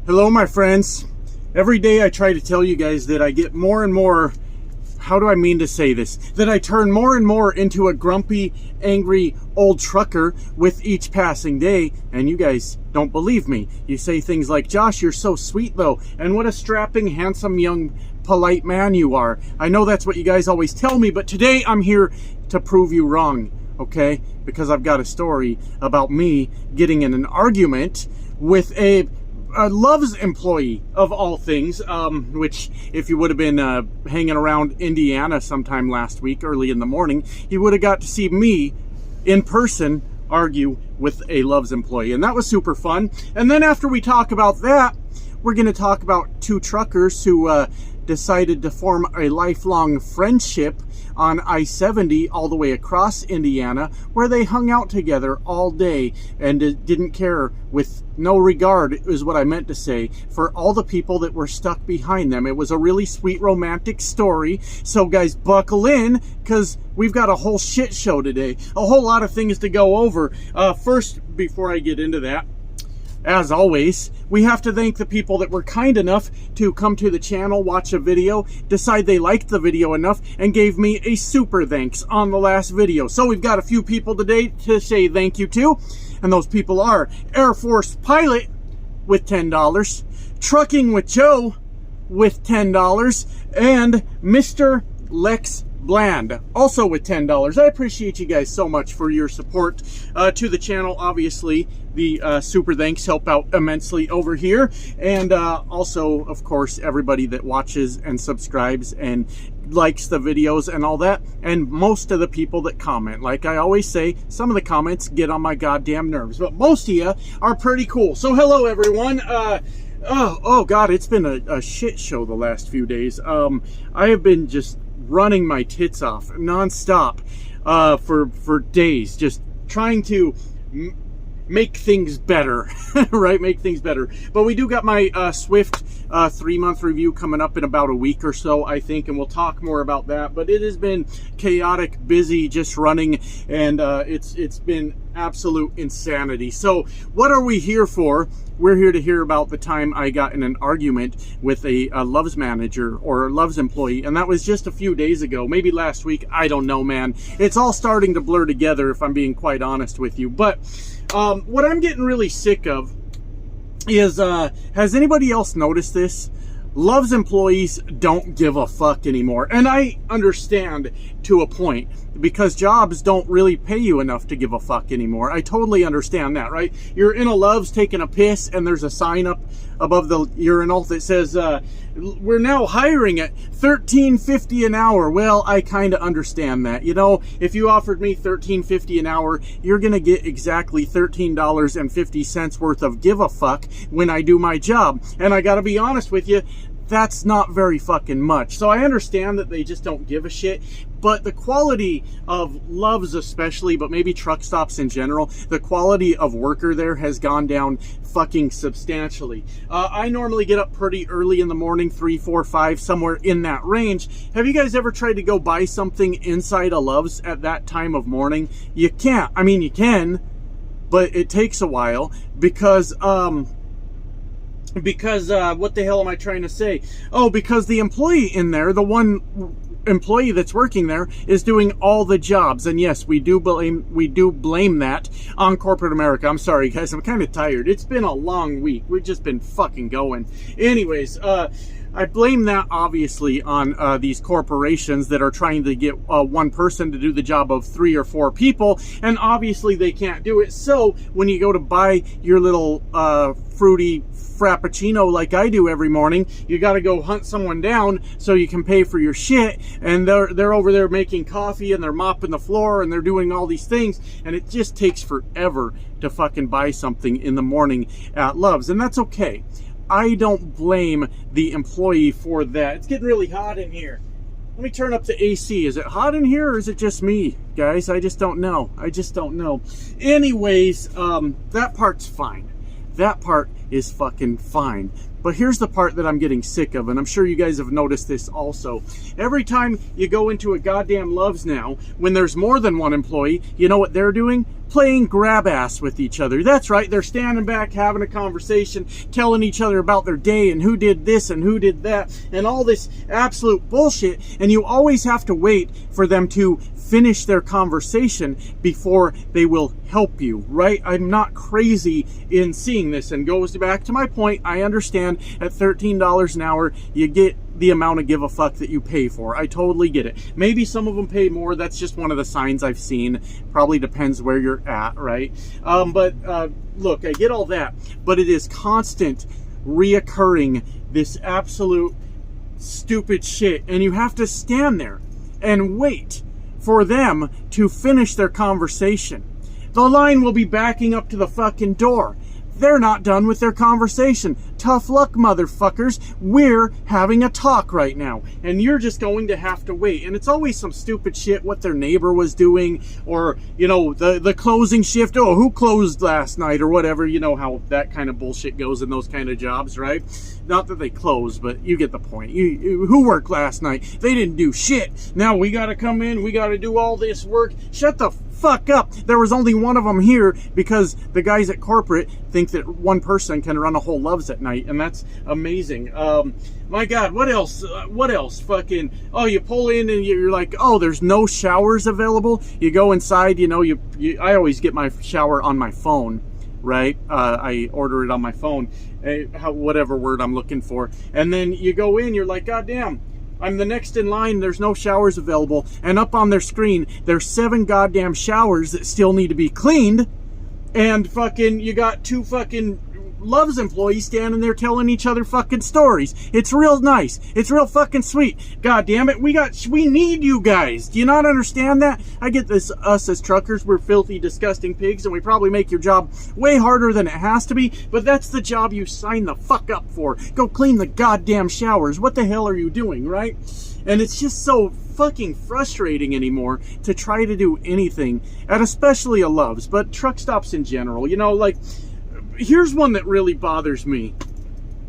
Hello, my friends. Every day I try to tell you guys that I get more and more, how do I mean to say this? That I turn more and more into a grumpy, angry old trucker with each passing day, and you guys don't believe me. You say things like, Josh, you're so sweet though, and what a strapping, handsome, young, polite man you are. I know that's what you guys always tell me, but today I'm here to prove you wrong, okay? Because I've got a story about me getting in an argument with a Love's employee of all things, which if you would have been hanging around Indiana sometime last week early in the morning, you would have got to see me in person argue with a Love's employee, and that was super fun. And then after we talk about that, we're going to talk about two truckers who decided to form a lifelong friendship on I-70 all the way across Indiana, where they hung out together all day and didn't care, with no regard is what I meant to say, for all the people that were stuck behind them. It was a really sweet romantic story. So guys, buckle in, because we've got a whole shit show today, a whole lot of things to go over. First, before I get into that, as always, we have to thank the people that were kind enough to come to the channel, watch a video, decide they liked the video enough, and gave me a super thanks on the last video. So we've got a few people today to say thank you to, and those people are Air Force Pilot with $10, Trucking with Joe with $10, and Mr. Lex Bland also with $10. I appreciate you guys so much for your support to the channel. Obviously, the super thanks help out immensely over here, and also, of course, everybody that watches and subscribes and likes the videos and all that, and most of the people that comment. Like I always say, some of the comments get on my goddamn nerves, but most of you are pretty cool. So hello, everyone. Oh God, it's been a shit show the last few days. I have been just running my tits off nonstop for days, just trying to make things better, right? Make things better. But we do got my Swift 3-month review coming up in about a week or so, I think, and we'll talk more about that. But it has been chaotic, busy, just running, and it's been absolute insanity. So what are we here for? We're here to hear about the time I got in an argument with a Love's manager or Love's employee, and that was just a few days ago, maybe last week. I don't know, man. It's all starting to blur together, if I'm being quite honest with you. But what I'm getting really sick of is, has anybody else noticed this? Love's employees don't give a fuck anymore. And I understand to a point, because jobs don't really pay you enough to give a fuck anymore. I totally understand that, right? You're in a Love's taking a piss, and there's a sign up above the urinal that says, we're now hiring at $13.50 an hour. Well, I kind of understand that. You know, if you offered me $13.50 an hour, you're going to get exactly $13.50 worth of give a fuck when I do my job. And I got to be honest with you, that's not very fucking much. So I understand that they just don't give a shit, but the quality of Love's especially, but maybe truck stops in general, the quality of worker there has gone down fucking substantially. I normally get up pretty early in the morning, 3, 4, 5, somewhere in that range. Have you guys ever tried to go buy something inside a Love's at that time of morning? You can't. I mean, you can, but it takes a while, because what the hell am I trying to say? Oh, because the employee in there, the one employee that's working there, is doing all the jobs. And yes, we do blame that on corporate America. I'm sorry, guys, I'm kind of tired. It's been a long week. We've just been fucking going. Anyways, I blame that obviously on these corporations that are trying to get one person to do the job of 3 or 4 people, and obviously they can't do it. So when you go to buy your little fruity frappuccino like I do every morning, you got to go hunt someone down so you can pay for your shit, and they're over there making coffee, and they're mopping the floor, and they're doing all these things, and it just takes forever to fucking buy something in the morning at Love's, and that's okay. I don't blame the employee for that. It's getting really hot in here. Let me turn up the AC. Is it hot in here, or is it just me, guys? I just don't know. I just don't know. Anyways, that part's fine. That part is fucking fine. But here's the part that I'm getting sick of, and I'm sure you guys have noticed this also. Every time you go into a goddamn Love's now, when there's more than one employee, you know what they're doing? Playing grab ass with each other. That's right, they're standing back having a conversation, telling each other about their day and who did this and who did that and all this absolute bullshit, and you always have to wait for them to finish their conversation before they will help you, right? I'm not crazy in seeing this, and goes back to my point. I understand at $13 an hour you get the amount of give a fuck that you pay for. I totally get it. Maybe some of them pay more. That's just one of the signs I've seen. Probably depends where you're at, right? But look, I get all that, but it is constant reoccurring, this absolute stupid shit, and you have to stand there and wait for them to finish their conversation. The line will be backing up to the fucking door. They're not done with their conversation. Tough luck, motherfuckers. We're having a talk right now, and you're just going to have to wait. And it's always some stupid shit, what their neighbor was doing, or, you know, the closing shift. Oh, who closed last night, or whatever. You know how that kind of bullshit goes in those kind of jobs, right? Not that they close, but you get the point. Who worked last night? They didn't do shit. Now we got to come in. We got to do all this work. Shut the fuck up. There was only one of them here because the guys at corporate think that one person can run a whole Love's at night, and that's amazing. My God, what else? What else? Fucking, oh, you pull in and you're like, oh, there's no showers available. You go inside, you know, I always get my shower on my phone, right? I order it on my phone, whatever word I'm looking for. And then you go in, you're like, God damn, I'm the next in line, there's no showers available, and up on their screen, there's 7 goddamn showers that still need to be cleaned, and fucking, you got 2 fucking Love's employees standing there telling each other fucking stories. It's real nice. It's real fucking sweet. God damn it, we need you guys. Do you not understand that? I get this, us as truckers, we're filthy, disgusting pigs, and we probably make your job way harder than it has to be, but that's the job you signed the fuck up for. Go clean the goddamn showers. What the hell are you doing, right? And it's just so fucking frustrating anymore to try to do anything, and especially a Love's, but truck stops in general. You know, like, here's one that really bothers me.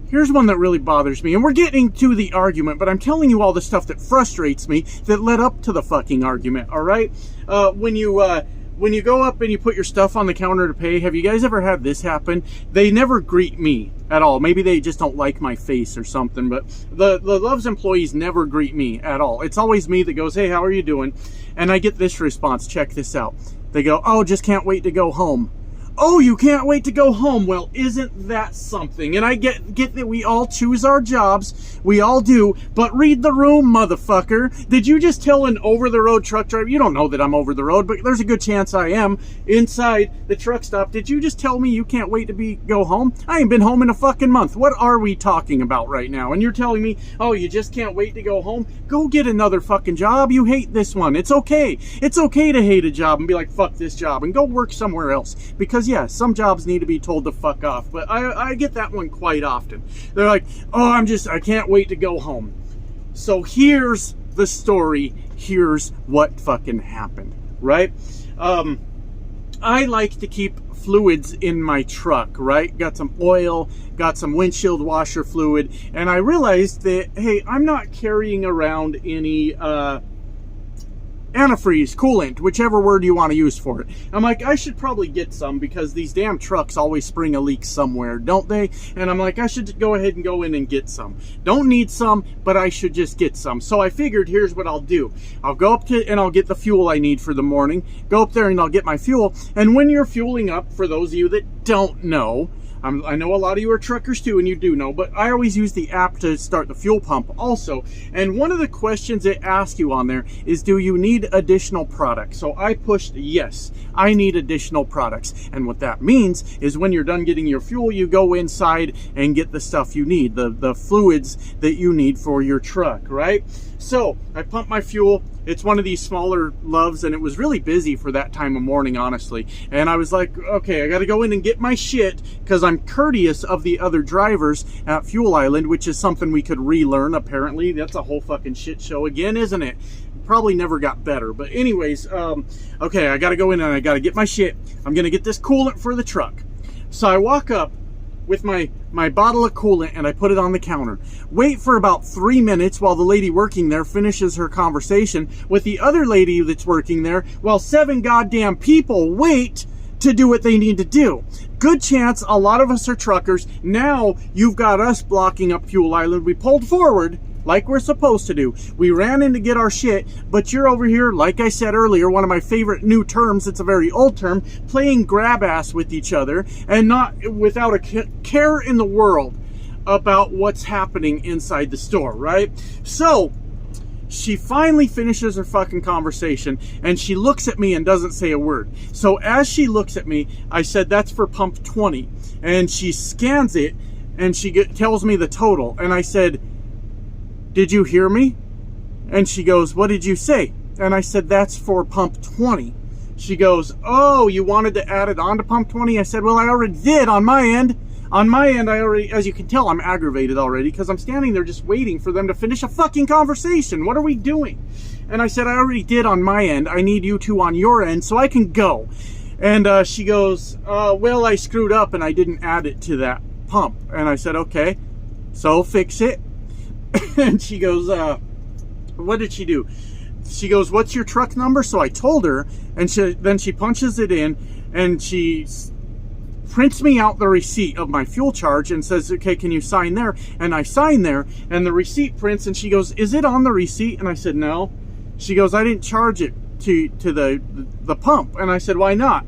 Here's one that really bothers me, and we're getting to the argument, but I'm telling you all the stuff that frustrates me that led up to the fucking argument, all right? When you go up and you put your stuff on the counter to pay, have you guys ever had this happen? They never greet me at all. Maybe they just don't like my face or something, but the Love's employees never greet me at all. It's always me that goes, hey, how are you doing? And I get this response. Check this out. They go, oh, just can't wait to go home. Oh, you can't wait to go home. Well, isn't that something? And I get that we all choose our jobs. We all do. But read the room, motherfucker. Did you just tell an over-the-road truck driver? You don't know that I'm over the road, but there's a good chance I am inside the truck stop. Did you just tell me you can't wait to go home? I ain't been home in a fucking month. What are we talking about right now? And you're telling me, oh, you just can't wait to go home? Go get another fucking job. You hate this one. It's okay. It's okay to hate a job and be like, fuck this job, and go work somewhere else. Because yeah, some jobs need to be told to fuck off, but I get that one quite often. They're like, oh, I can't wait to go home. So here's the story. Here's what fucking happened, right? I like to keep fluids in my truck, right? Got some oil, got some windshield washer fluid, and I realized that, hey, I'm not carrying around any antifreeze, coolant, whichever word you want to use for it. I'm like, I should probably get some because these damn trucks always spring a leak somewhere, don't they? And I'm like, I should go ahead and go in and get some. Don't need some, but I should just get some. So I figured, here's what I'll do. I'll go up to and I'll get the fuel I need for the morning. Go up there and I'll get my fuel. And when you're fueling up, for those of you that don't know, I know a lot of you are truckers too, and you do know, but I always use the app to start the fuel pump also. And one of the questions it asks you on there is, do you need additional products? So I pushed yes, I need additional products. And what that means is when you're done getting your fuel, you go inside and get the stuff you need, the fluids that you need for your truck, right? So I pumped my fuel. It's one of these smaller Loves, and it was really busy for that time of morning, honestly. And I was like, okay, I got to go in and get my shit because I'm courteous of the other drivers at Fuel Island, which is something we could relearn, apparently. That's a whole fucking shit show again, isn't it? Probably never got better. But anyways, okay, I got to go in and I got to get my shit. I'm going to get this coolant for the truck. So I walk up with my bottle of coolant and I put it on the counter. Wait for about 3 minutes while the lady working there finishes her conversation with the other lady that's working there while 7 goddamn people wait to do what they need to do. Good chance a lot of us are truckers. Now you've got us blocking up Fuel Island. We pulled forward like we're supposed to do. We ran in to get our shit, but you're over here, like I said earlier, one of my favorite new terms, it's a very old term, playing grab ass with each other and not without a care in the world about what's happening inside the store, right? So she finally finishes her fucking conversation and she looks at me and doesn't say a word. So as she looks at me, I said, that's for pump 20. And she scans it and she tells me the total. And I said, did you hear me? And she goes, what did you say? And I said, that's for pump 20. She goes, oh, you wanted to add it on to pump 20? I said, well, I already did on my end. On my end, I already, as you can tell, I'm aggravated already because I'm standing there just waiting for them to finish a fucking conversation. What are we doing? And I said, I already did on my end. I need you two on your end so I can go. And she goes, well, I screwed up and I didn't add it to that pump. And I said, okay, so fix it. And she goes, what did she do? She goes, what's your truck number? So I told her, and then she punches it in, and she prints me out the receipt of my fuel charge and says, okay, can you sign there? And I sign there, and the receipt prints, and she goes, is it on the receipt? And I said, no. She goes, I didn't charge it to the pump. And I said, why not?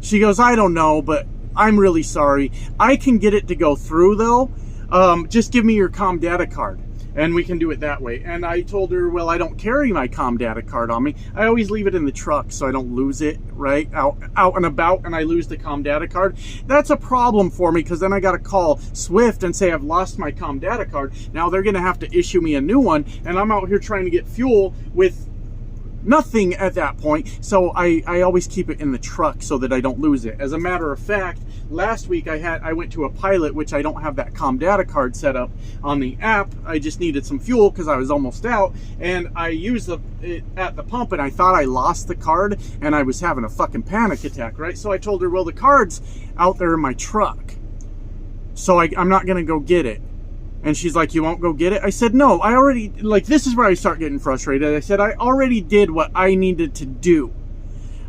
She goes, I don't know, but I'm really sorry. I can get it to go through, though. Just give me your ComData card. And we can do it that way. And I told her, well, I don't carry my ComData card on me. I always leave it in the truck so I don't lose it, right? Out and about, and I lose the ComData card. That's a problem for me because then I got to call Swift and say I've lost my ComData card. Now they're going to have to issue me a new one, and I'm out here trying to get fuel with nothing at that point. So I always keep it in the truck so that I don't lose it. As a matter of fact, last week I went to a pilot, which I don't have that ComData card set up on the app. I just needed some fuel because I was almost out, and I used it at the pump, and I thought I lost the card, and I was having a fucking panic attack, right? So I told her, well, the card's out there in my truck, so I'm not gonna go get it. And she's like, you won't go get it? I said, no, I already, like, this is where I start getting frustrated. I said, I already did what I needed to do.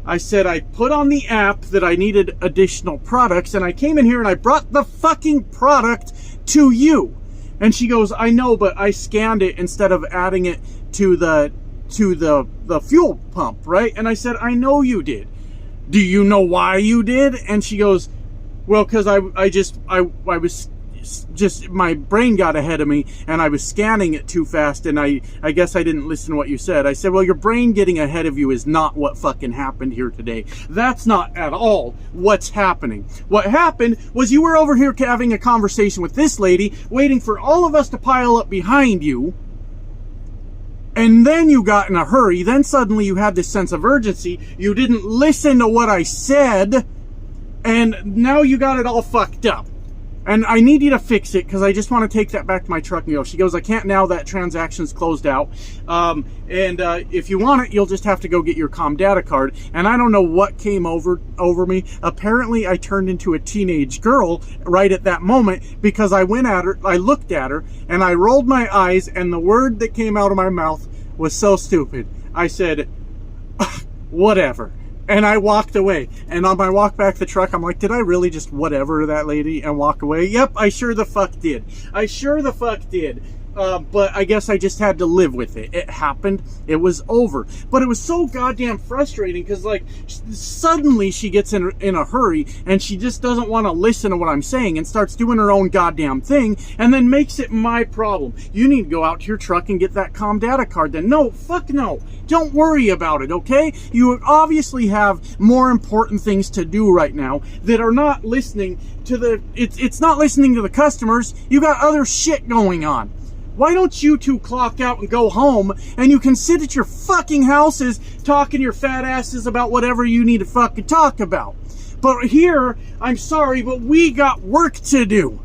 I said, I put on the app that I needed additional products, and I came in here and I brought the fucking product to you. And she goes, I know, but I scanned it instead of adding it to the fuel pump, right? And I said, I know you did. Do you know why you did? And she goes, well, because I was just my brain got ahead of me and I was scanning it too fast, and I guess I didn't listen to what you said. I said, well, your brain getting ahead of you is not what fucking happened here today. That's not at all what's happening. What happened was you were over here having a conversation with this lady, waiting for all of us to pile up behind you, and then you got in a hurry. Then suddenly you had this sense of urgency. You didn't listen to what I said, and now you got it all fucked up. And I need you to fix it because I just want to take that back to my truck and go. She goes, I can't now, that transaction's closed out. If you want it, you'll just have to go get your ComData card. And I don't know what came over me. Apparently, I turned into a teenage girl right at that moment because I went at her, I looked at her, and I rolled my eyes, and the word that came out of my mouth was so stupid. I said, whatever. And I walked away. And on my walk back to the truck, I'm like, did I really just whatever that lady and walk away? Yep, I sure the fuck did. I sure the fuck did. But I guess I just had to live with it. It happened. It was over. But it was so goddamn frustrating because, like, suddenly she gets in a hurry and she just doesn't want to listen to what I'm saying and starts doing her own goddamn thing and then makes it my problem. You need to go out to your truck and get that ComData card then. No, fuck no. Don't worry about it, okay? You obviously have more important things to do right now that are not listening to it's not listening to the customers. You got other shit going on. Why don't you two clock out and go home and you can sit at your fucking houses talking your fat asses about whatever you need to fucking talk about. But here, I'm sorry, but we got work to do.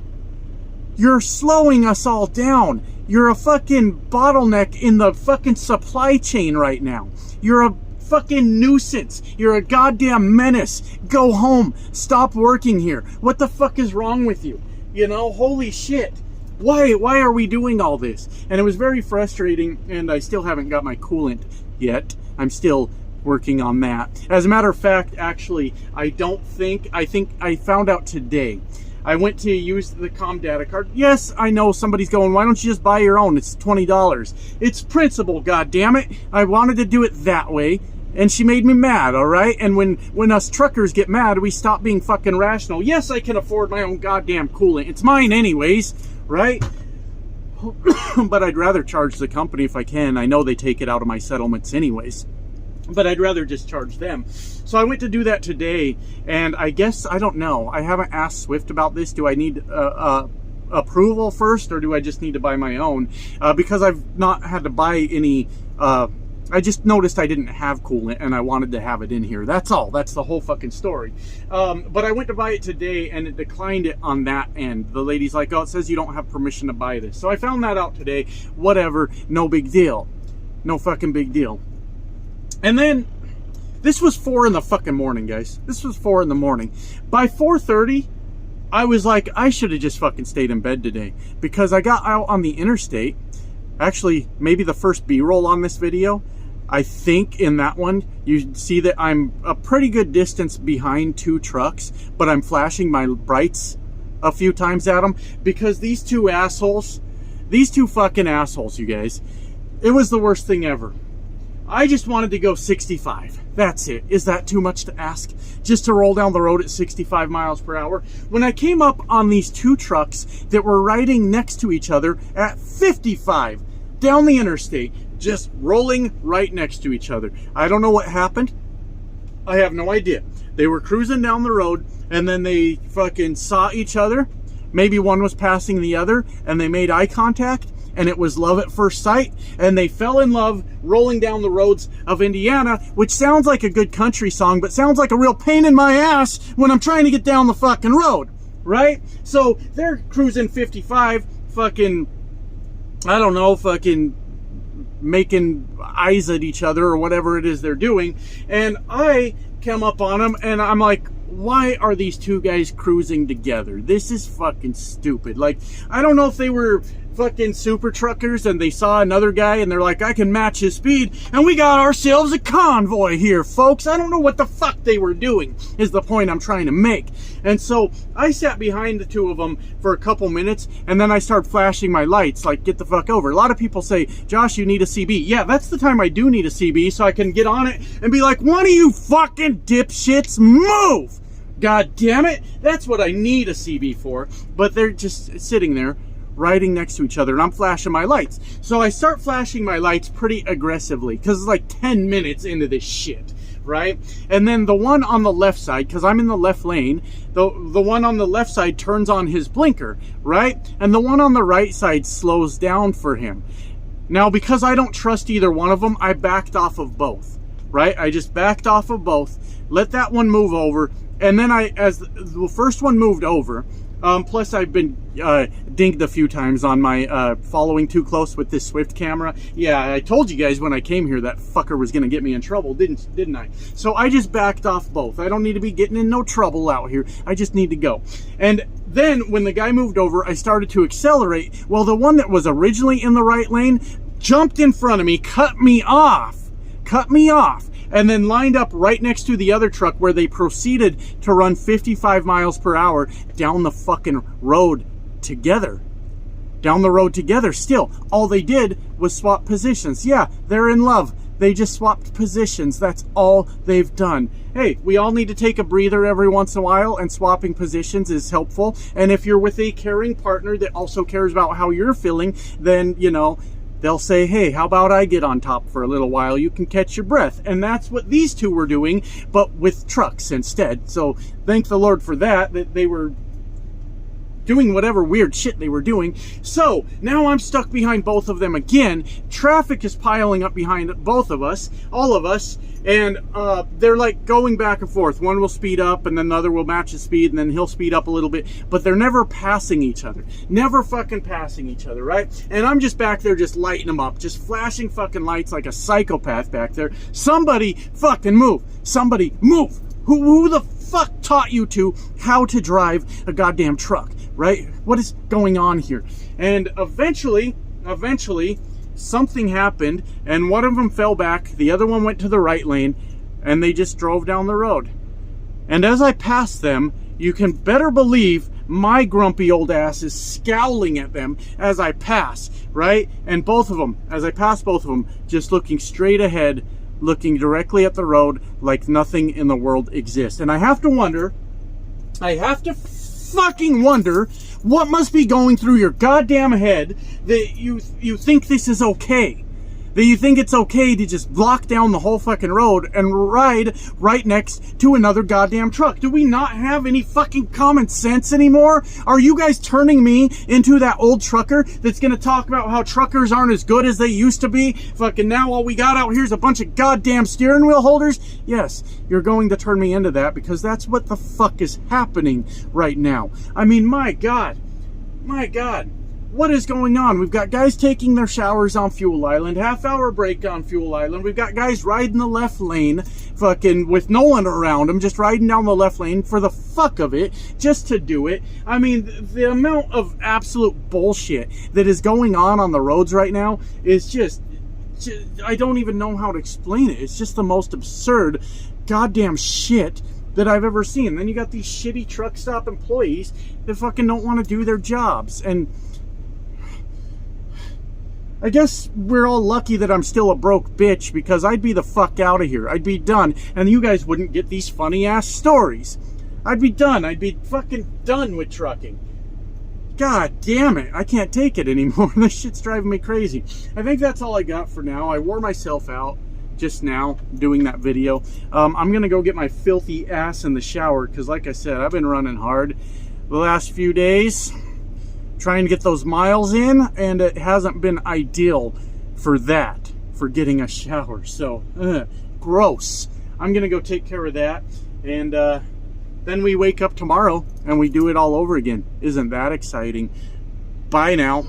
You're slowing us all down. You're a fucking bottleneck in the fucking supply chain right now. You're a fucking nuisance. You're a goddamn menace. Go home. Stop working here. What the fuck is wrong with you? You know, holy shit. Why are we doing all this? And it was very frustrating, and I still haven't got my coolant yet. I'm still working on that. As a matter of fact, actually, I think I found out today. I went to use the Com Data card. Yes, I know somebody's going, why don't you just buy your own? It's $20. It's principle, goddammit. I wanted to do it that way, and she made me mad, all right? And when us truckers get mad, we stop being fucking rational. Yes, I can afford my own goddamn coolant. It's mine anyways, right? But I'd rather charge the company if I can. I know they take it out of my settlements anyways, but I'd rather just charge them. So I went to do that today, and I guess, I don't know. I haven't asked Swift about this. Do I need approval first, or do I just need to buy my own? Because I've not had to buy any... I just noticed I didn't have coolant, and I wanted to have it in here. That's all. That's the whole fucking story. But I went to buy it today, and it declined it on that end. The lady's like, oh, it says you don't have permission to buy this. So I found that out today. Whatever. No big deal. No fucking big deal. And then, this was 4 in the fucking morning, guys. This was 4 in the morning. By 4:30, I was like, I should have just fucking stayed in bed today. Because I got out on the interstate. Actually, maybe the first B-roll on this video, I think in that one, you see that I'm a pretty good distance behind 2 trucks, but I'm flashing my brights a few times at them, because these two fucking assholes, you guys, it was the worst thing ever. I just wanted to go 65. That's it. Is that too much to ask? Just to roll down the road at 65 miles per hour? When I came up on these 2 trucks that were riding next to each other at 55 down the interstate, just rolling right next to each other. I don't know what happened. I have no idea. They were cruising down the road, and then they fucking saw each other. Maybe one was passing the other, and they made eye contact, and it was love at first sight, and they fell in love rolling down the roads of Indiana, which sounds like a good country song, but sounds like a real pain in my ass when I'm trying to get down the fucking road, right? So they're cruising 55, fucking, I don't know, fucking making eyes at each other or whatever it is they're doing, and I come up on them, and I'm like, why are these 2 guys cruising together? This is fucking stupid. Like, I don't know if they were fucking super truckers and they saw another guy and they're like, I can match his speed, and we got ourselves a convoy here, folks. I don't know what the fuck they were doing, is the point I'm trying to make. And so I sat behind the 2 of them for a couple minutes, and then I start flashing my lights like, get the fuck over. A lot of people say, Josh, you need a CB. Yeah, that's the time I do need a CB, so I can get on it and be like, one of you fucking dipshits move! God damn it, that's what I need a CB for. But they're just sitting there riding next to each other, and I'm flashing my lights. So I start flashing my lights pretty aggressively, because it's like 10 minutes into this shit, right? And then the one on the left side, because I'm in the left lane, the one on the left side turns on his blinker, right? And the one on the right side slows down for him. Now, because I don't trust either one of them, I backed off of both, right? I just backed off of both, let that one move over, and then as the first one moved over, plus I've been dinged a few times on my following too close with this Swift camera. Yeah, I told you guys when I came here that fucker was going to get me in trouble, didn't I? So I just backed off both. I don't need to be getting in no trouble out here. I just need to go. And then when the guy moved over, I started to accelerate. Well, the one that was originally in the right lane jumped in front of me, cut me off, and then lined up right next to the other truck, where they proceeded to run 55 miles per hour down the fucking road together. Down the road together still. All they did was swap positions. Yeah, they're in love. They just swapped positions. That's all they've done. Hey, we all need to take a breather every once in a while, and swapping positions is helpful. And if you're with a caring partner that also cares about how you're feeling, then, you know, they'll say, hey, how about I get on top for a little while? You can catch your breath. And that's what these 2 were doing, but with trucks instead. So thank the Lord for that they were doing whatever weird shit they were doing. So now I'm stuck behind both of them again. Traffic is piling up behind both of us, all of us, and they're like going back and forth. One will speed up, and then the other will match his speed, and then he'll speed up a little bit, but they're never passing each other. Never fucking passing each other, right? And I'm just back there just lighting them up, just flashing fucking lights like a psychopath back there. Somebody fucking move. Somebody move. Who the fuck taught you how to drive a goddamn truck? right? What is going on here? And eventually, something happened, and one of them fell back, the other one went to the right lane, and they just drove down the road. And as I passed them, you can better believe my grumpy old ass is scowling at them as I pass, right? And both of them, as I pass both of them, just looking straight ahead, looking directly at the road like nothing in the world exists. And I have to fucking wonder what must be going through your goddamn head that you think this is okay. That you think it's okay to just block down the whole fucking road and ride right next to another goddamn truck. Do we not have any fucking common sense anymore? Are you guys turning me into that old trucker that's gonna talk about how truckers aren't as good as they used to be? Fucking now all we got out here is a bunch of goddamn steering wheel holders? Yes, you're going to turn me into that because that's what the fuck is happening right now. I mean, my God. What is going on? We've got guys taking their showers on Fuel Island, half-hour break on Fuel Island. We've got guys riding the left lane, fucking with no one around them, just riding down the left lane for the fuck of it, just to do it. I mean, the amount of absolute bullshit that is going on the roads right now is just I don't even know how to explain it. It's just the most absurd goddamn shit that I've ever seen. Then you got these shitty truck stop employees that fucking don't want to do their jobs. And I guess we're all lucky that I'm still a broke bitch, because I'd be the fuck out of here. I'd be done, and you guys wouldn't get these funny ass stories. I'd be done. I'd be fucking done with trucking. God damn it. I can't take it anymore. This shit's driving me crazy. I think that's all I got for now. I wore myself out just now doing that video. I'm gonna go get my filthy ass in the shower, because like I said, I've been running hard the last few days, trying to get those miles in, and it hasn't been ideal for that, for getting a shower. So gross. I'm gonna go take care of that, and then we wake up tomorrow and we do it all over again. Isn't that exciting? Bye now.